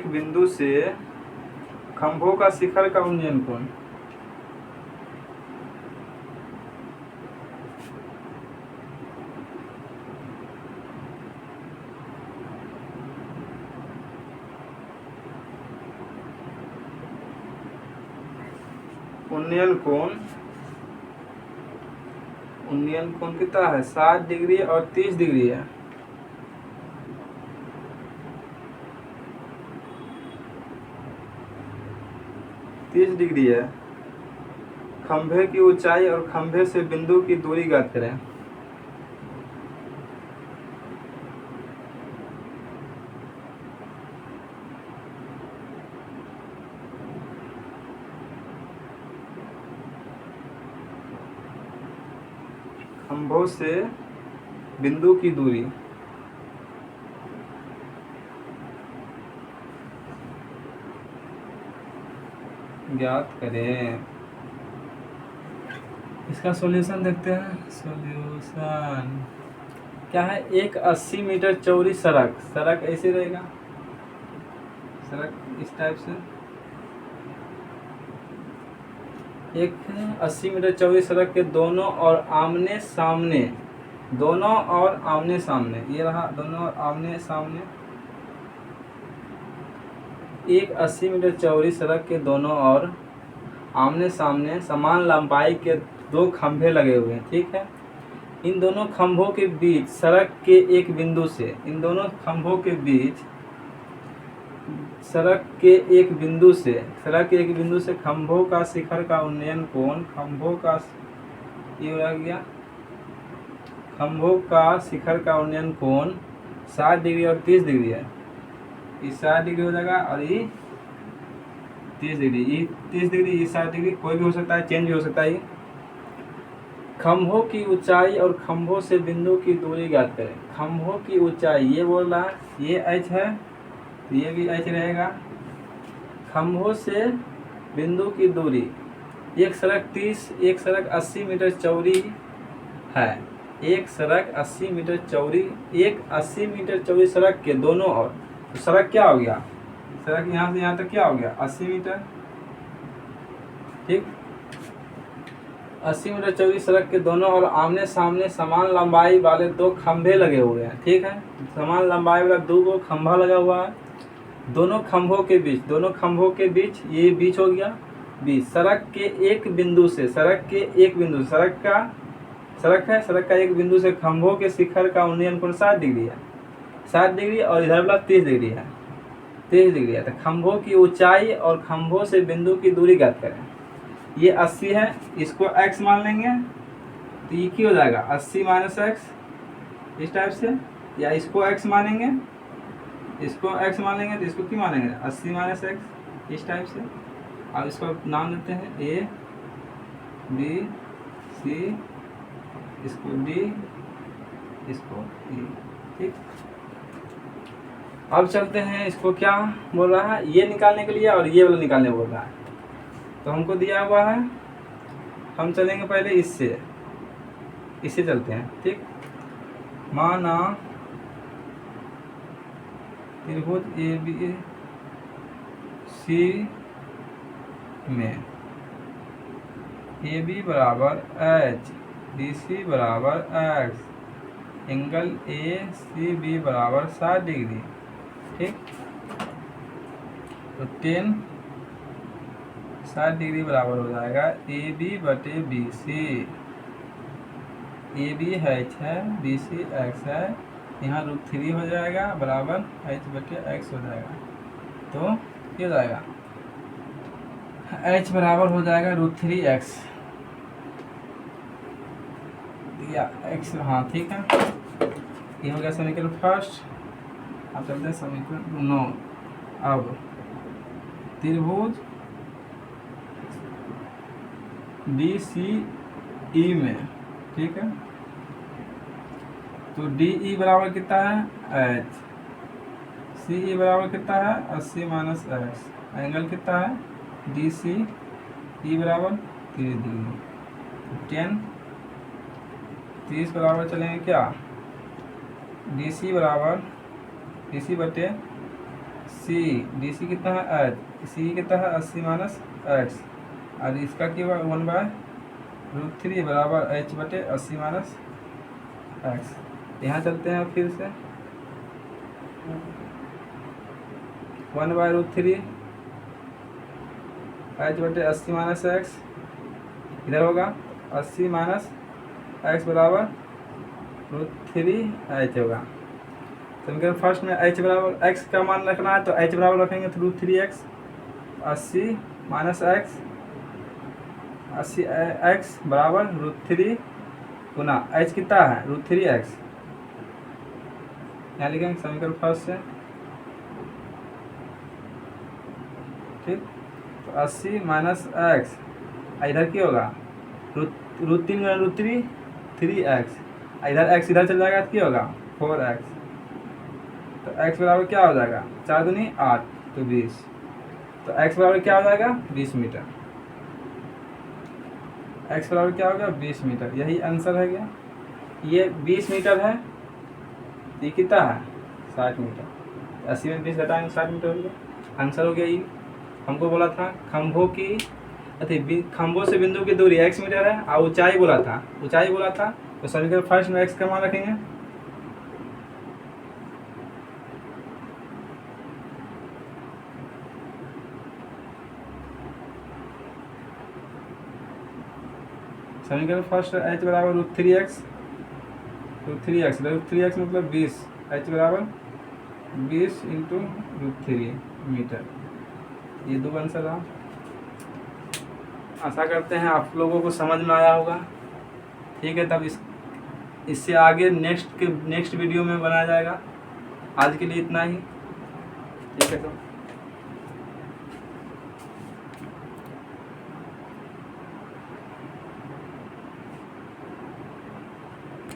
बिंदु से खंभों का शिखर का उन्नयन कोण उन्नयन कोण कितना है, 60 डिग्री और 30 डिग्री है। खंभे की ऊंचाई और खंभे से बिंदु की दूरी ज्ञात करें। खंभों से बिंदु की दूरी ज्ञात करें। इसका सॉल्यूशन देखते हैं। सॉल्यूशन क्या है, एक 80 मीटर चौड़ी सड़क ऐसे रहेगा, सड़क इस टाइप से, एक 80 मीटर चौड़ी सड़क के दोनों और आमने सामने ये रहा, दोनों और आमने सामने एक 80 मीटर चौड़ी सड़क के दोनों और आमने सामने समान लंबाई के दो खंभे लगे हुए हैं। ठीक है। इन दोनों खंभों के बीच सड़क के एक बिंदु से खंभों का शिखर का उन्नयन कोण, खंभों का शिखर का उन्नयन कोण 60 डिग्री और 30 डिग्री है, ये 60 डिग्री हो जाएगा और ये 30 डिग्री, ये 30 डिग्री, ये 60 डिग्री, कोई भी हो सकता है, चेंज भी हो सकता है। ये खंभों की ऊंचाई और खंभों से बिंदु की दूरी ज्ञात करें। खंभों की ऊंचाई ये बोल रहा है, ये h है, ये भी h रहेगा। खंभों से बिंदु की दूरी, एक सड़क 30, एक सड़क 80 मीटर चौड़ी है। एक सड़क 80 मीटर चौड़ी, एक 80 मीटर चौड़ी सड़क के दोनों ओर, तो सड़क क्या हो गया, सड़क यहाँ से यहाँ तक क्या हो गया 80 मीटर, ठीक। 80 मीटर चौड़ी सड़क के दोनों ओर आमने सामने समान लंबाई वाले दो खंभे लगे हुए हैं, ठीक है। समान लंबाई वाला दो खंभा लगा हुआ है। दोनों खंभों के बीच, दोनों खंभों के बीच, ये बीच हो गया बीच, सड़क के एक बिंदु से, सड़क के एक बिंदु, सड़क का एक बिंदु से खंभों के शिखर का उन्नयन कोण 60 डिग्री है, 60 डिग्री, और इधर वाला 30 डिग्री है, 30 डिग्री है। तो खंभों की ऊंचाई और खंभों से बिंदु की दूरी ज्ञात करें। ये 80 है, इसको x मान लेंगे तो ये क्या हो जाएगा 80 माइनस एक्स, इस टाइप से, या इसको x मानेंगे, इसको x मान लेंगे तो इसको क्या मानेंगे 80 माइनस एक्स, इस टाइप से। अब इसको नाम देते हैं a b c, इसको d, इसको e, ठीक। अब चलते हैं, इसको क्या बोल रहा है, ये निकालने के लिए और ये वाला निकालने बोल रहा है। तो हमको दिया हुआ है, हम चलेंगे पहले इससे चलते हैं, ठीक। माना त्रिभुज ए बी सी में ए बी बराबर एच, डी सी बराबर X, angle A C B बराबर 60 डिग्री, ठीक। तो 60 डिग्री बराबर हो जाएगा ए बी बटे B C. A B H है, बी सी एक्स है, यहाँ √3 हो जाएगा बराबर h बटे x हो जाएगा। तो ये हो जाएगा h बराबर हो जाएगा √3x या x, हाँ ठीक है। ये हो गया समीकरण फर्स्ट। अब चलते हैं समीकरण 9। अब त्रिभुज डी सी ई में, ठीक है, तो डी ई बराबर कितना है एच, सी ई बराबर कितना है 80 माइनस एक्स, एंगल कितना है डी सी ई बराबर 30 डिग्री, 30 बराबर चलेंगे क्या डी सी बराबर डी सी बटे सी, डी सी कितना है एच, सी कितना है 80 माइनस एक्स, और इसका क्या हुआ 1/√3 बराबर एच बटे 80 माइनस एक्स। यहाँ चलते हैं फिर से 1/√3 एच बटे 80 माइनस एक्स, इधर होगा 80 माइनस एक्स बराबर √3 एच होगा। समीकरण फर्स्ट में h बराबर एक्स का मान रखना है, तो h बराबर रखेंगे तो √3x, 80 माइनस एक्स, 80 एक्स बराबर √3 गुना h कितना है √3x, यहाँ लिखेंगे समीकरण फर्स्ट से, ठीक। तो 80 माइनस एक्स, इधर क्या होगा √3 गुना √3 3x, इधर x इधर चल जाएगा तो क्या होगा 4x, तो x बराबर क्या हो जाएगा 4 दूनी 8 तो 20, तो x बराबर क्या हो जाएगा 20 मीटर, x बराबर क्या होगा 20 मीटर, यही आंसर है गया। ये 20 मीटर है, ये कितना है 60 मीटर, 80 में 20 घटाएंगे 60 मीटर हो गया, आंसर हो गया। ये हमको बोला था खंभों की खंभों से बिंदु की दूरी x मीटर है, और ऊंचाई बोला था, तो समीकरण फर्स्ट में x का मान रखेंगे, समीकरण फर्स्ट h बराबर √3x, √3x मतलब 20, h बराबर 20 इंटू √3 मीटर। ये दो आंसर रहा। आशा करते हैं आप लोगों को समझ में आया होगा, ठीक है। तब इससे आगे नेक्स्ट वीडियो में बनाया जाएगा। आज के लिए इतना ही। ठीक है तो